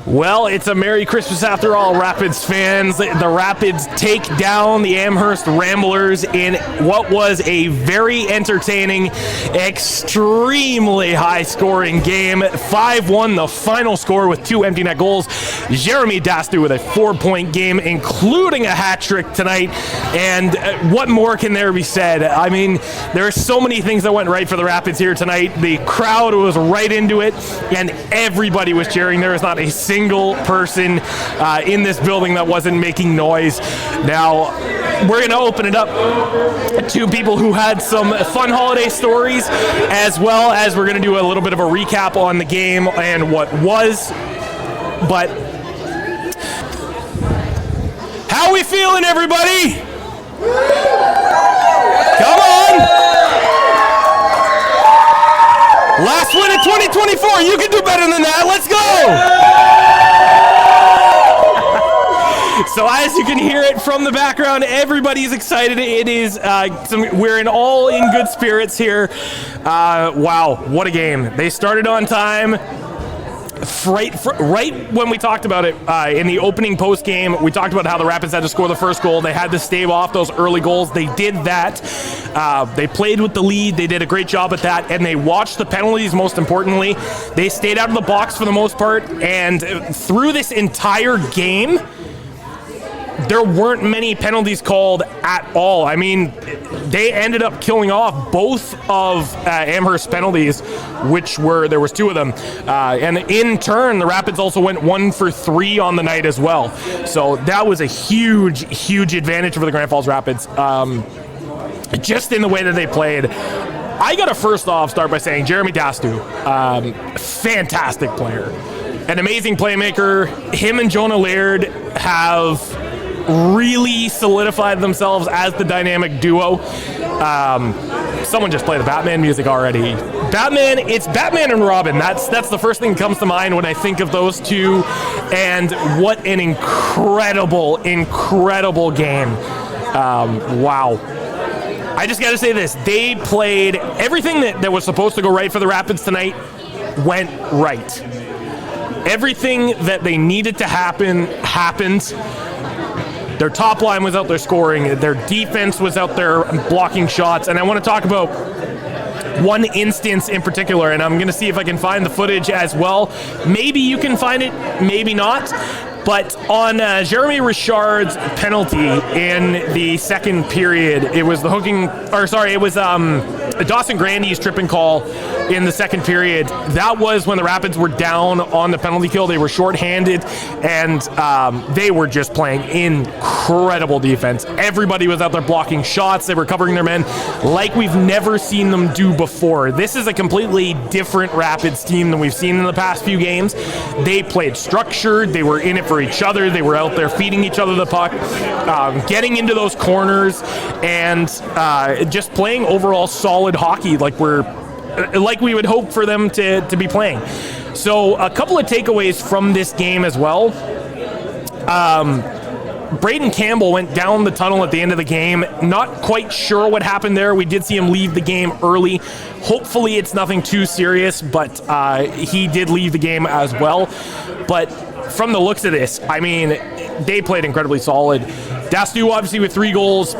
Well, it's a Merry Christmas after all, Rapids fans. The Rapids take down the Amherst Ramblers in what was a very entertaining, extremely high-scoring game. 5-1, the final score with 2 empty net goals. Jeremy Dastu with a 4-point game, including a hat trick tonight. And what more can there be said? I mean, there are so many things that went right for the Rapids here tonight. The crowd was right into it, and everybody was cheering. There was not a single person in this building that wasn't making noise. Now, we're going to open it up to people who had some fun holiday stories, as well as we're going to do a little bit of a recap on the game and what was. But how we feeling, everybody? Come on! Last win of 2024. You can do better than that. Let's go! So as you can hear it from the background, everybody's excited. It is we're all in good spirits here. Wow, what a game! They started on time. Right when we talked about it in the opening post game, we talked about how the Rapids had to score the first goal. They had to stave off those early goals. They did that. They played with the lead. They did a great job at that, and they watched the penalties. Most importantly, they stayed out of the box for the most part. And through this entire game, there weren't many penalties called at all. I mean, they ended up killing off both of Amherst's penalties, there was 2 of them. And in turn, the Rapids also went 1 for 3 on the night as well. So that was a huge, huge advantage for the Grand Falls Rapids, just in the way that they played. I got to first off start by saying Jeremy Dastu, fantastic player, an amazing playmaker. Him and Jonah Laird have really solidified themselves as the dynamic duo. Someone just play the Batman music already. It's Batman and Robin. That's the first thing that comes to mind when I think of those two. And what an incredible, incredible game. Wow. I just got to say this. They played everything that was supposed to go right for the Rapids tonight went right. Everything that they needed to happen happened. Their top line was out there scoring. Their defense was out there blocking shots. And I want to talk about one instance in particular, and I'm going to see if I can find the footage as well. Maybe you can find it, maybe not. But on Jeremy Richard's penalty in the second period, it was Dawson Grandy's tripping call in the second period. That was when the Rapids were down on the penalty kill. They were shorthanded, and they were just playing incredible defense. Everybody was out there blocking shots. They were covering their men like we've never seen them do before. This is a completely different Rapids team than we've seen in the past few games. They played structured. They were in it for each other. They were out there feeding each other the puck, getting into those corners, and just playing overall solid hockey like we would hope for them to be playing. So a couple of takeaways from this game as well. Braden Campbell went down the tunnel at the end of the game. Not quite sure what happened there. We did see him leave the game early. Hopefully it's nothing too serious, but he did leave the game as well. But from the looks of this, I mean, they played incredibly solid. Dastu obviously with 3 goals.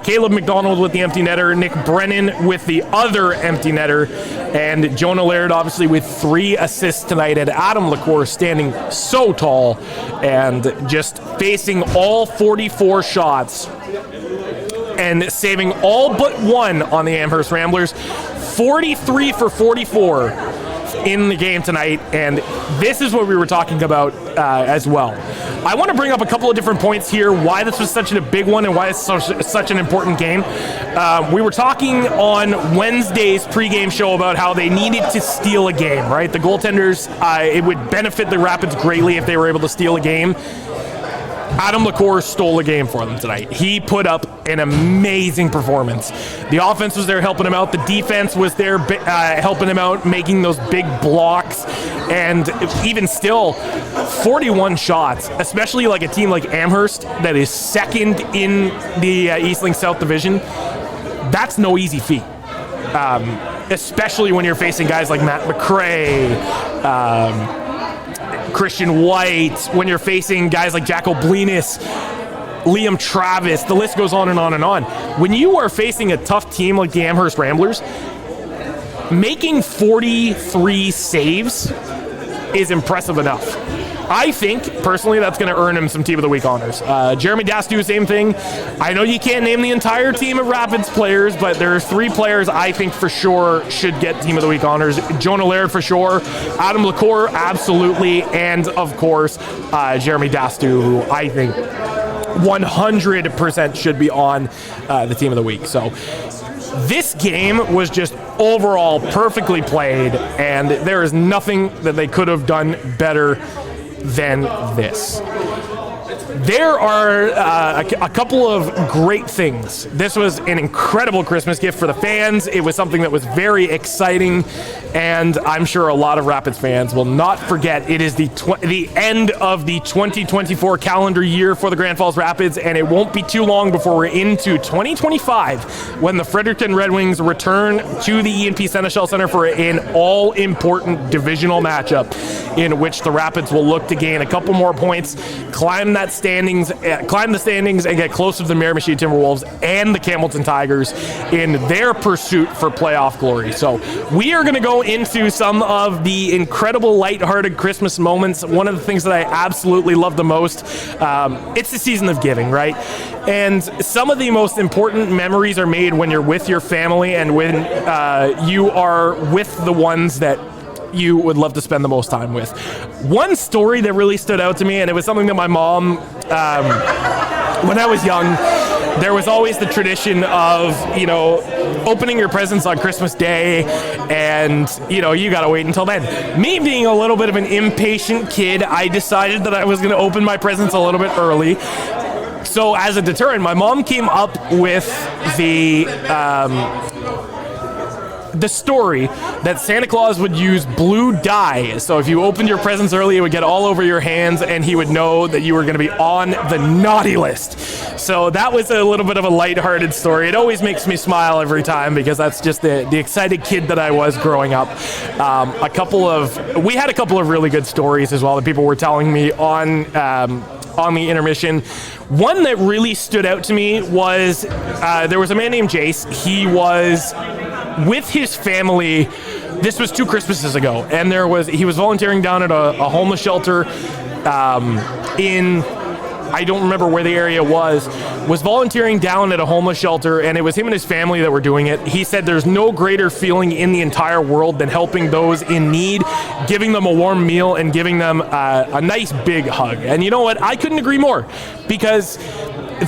Caleb McDonald with the empty netter. Nick Brennan with the other empty netter. And Jonah Laird obviously with 3 assists tonight. And Adam LaCour standing so tall and just facing all 44 shots and saving all but 1 on the Amherst Ramblers. 43 for 44 in the game tonight, and this is what we were talking about as well. I want to bring up a couple of different points here, why this was such a big one and why it's such an important game. We were talking on Wednesday's pregame show about how they needed to steal a game, right? The goaltenders, it would benefit the Rapids greatly if they were able to steal a game. Adam LaCour stole a game for them tonight. He put up an amazing performance. The offense was there helping him out. The defense was there helping him out, making those big blocks. And even still, 41 shots, especially like a team like Amherst that is second in the East Link South Division, that's no easy feat. Especially when you're facing guys like Matt McCrae, Christian White, when you're facing guys like Jack Oblinas, Liam Travis, the list goes on and on and on. When you are facing a tough team like the Amherst Ramblers, making 43 saves is impressive enough. I think, personally, that's going to earn him some Team of the Week honors. Jeremy Dastu, same thing. I know you can't name the entire team of Rapids players, but there are 3 players I think for sure should get Team of the Week honors. Jonah Laird for sure, Adam LaCour absolutely, and of course, Jeremy Dastu, who I think 100% should be on the Team of the Week. So this game was just overall perfectly played, and there is nothing that they could have done better than this. There are a couple of great things. This was an incredible Christmas gift for the fans. It was something that was very exciting, and I'm sure a lot of Rapids fans will not forget. It is the end of the 2024 calendar year for the Grand Falls Rapids, and it won't be too long before we're into 2025 when the Fredericton Red Wings return to the E&P Seneschal Center for an all-important divisional matchup in which the Rapids will look to gain a couple more points, climb the standings and get close to the Miramichi Timberwolves and the Campbellton Tigers in their pursuit for playoff glory. So we are going to go into some of the incredible lighthearted Christmas moments. One of the things that I absolutely love the most, it's the season of giving, right? And some of the most important memories are made when you're with your family and when you are with the ones that you would love to spend the most time with. One story that really stood out to me, and it was something that my mom, when I was young, there was always the tradition of, opening your presents on Christmas Day, and, you gotta wait until then. Me being a little bit of an impatient kid, I decided that I was gonna open my presents a little bit early. So as a deterrent, my mom came up with the story that Santa Claus would use blue dye. So if you opened your presents early, it would get all over your hands and he would know that you were going to be on the naughty list. So that was a little bit of a lighthearted story. It always makes me smile every time because that's just the excited kid that I was growing up. We had a couple of really good stories as well that people were telling me on the intermission. One that really stood out to me was there was a man named Jace. He was with his family. This was 2 Christmases ago, and he was volunteering down at a homeless shelter in, I don't remember where the area was volunteering down at a homeless shelter, and it was him and his family that were doing it. He said there's no greater feeling in the entire world than helping those in need, giving them a warm meal, and giving them a nice big hug. And you know what? I couldn't agree more, because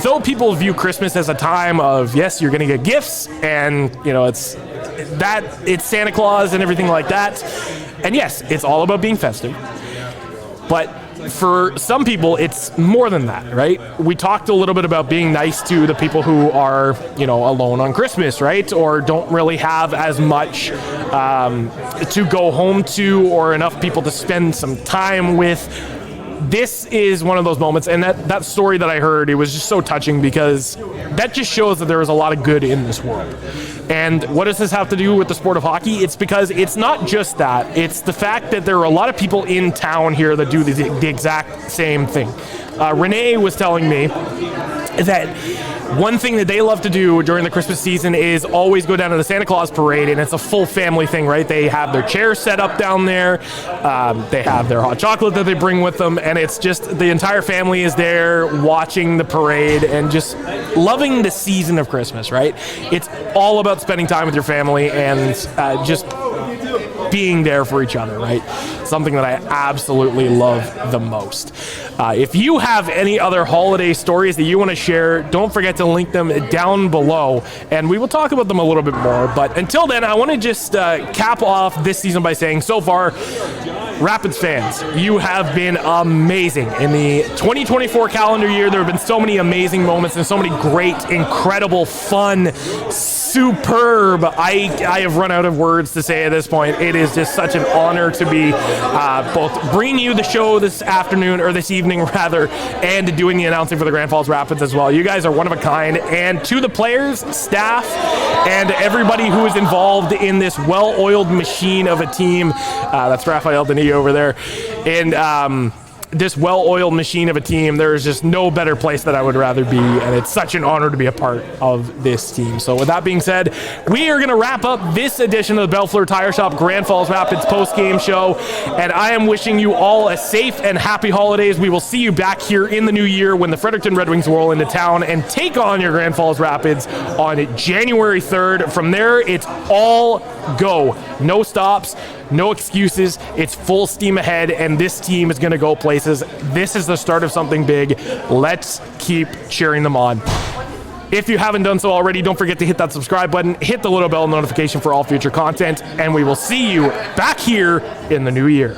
though people view Christmas as a time of, yes, you're going to get gifts, and it's Santa Claus and everything like that, and yes, it's all about being festive, but for some people, it's more than that, right? We talked a little bit about being nice to the people who are, alone on Christmas, right? Or don't really have as much to go home to or enough people to spend some time with. This is one of those moments, and that story that I heard, it was just so touching because that just shows that there is a lot of good in this world. And what does this have to do with the sport of hockey? It's because it's not just that. It's the fact that there are a lot of people in town here that do the exact same thing. Renee was telling me that one thing that they love to do during the Christmas season is always go down to the Santa Claus parade, and it's a full family thing, right? They have their chairs set up down there. They have their hot chocolate that they bring with them, and it's just the entire family is there watching the parade and just loving the season of Christmas, right? It's all about spending time with your family and just being there for each other, right? Something that I absolutely love the most. If you have any other holiday stories that you want to share, don't forget to link them down below, and we will talk about them a little bit more. But until then, I want to just cap off this season by saying, so far, Rapids fans, you have been amazing. In the 2024 calendar year, there have been so many amazing moments and so many great, incredible, fun, superb. I have run out of words to say at this point. It is just such an honor to be both bringing you the show this afternoon, or this evening rather, and doing the announcing for the Grand Falls Rapids as well. You guys are one of a kind, and to the players, staff, and everybody who is involved in this well-oiled machine of a team, that's Rafael Denis over there, and this well-oiled machine of a team, there is just no better place that I would rather be, and it's such an honor to be a part of this team. So with that being said, we are going to wrap up this edition of the Bellefleur Tire Shop Grand Falls Rapids post-game show, and I am wishing you all a safe and happy holidays. We will see you back here in the new year when the Fredericton Red Wings roll into town and take on your Grand Falls Rapids on January 3rd. From there, it's all go. No stops, no excuses. It's full steam ahead, and this team is going to go places. This is the start of something big. Let's keep cheering them on. If you haven't done so already, don't forget to hit that subscribe button, hit the little bell notification for all future content, and we will see you back here in the new year.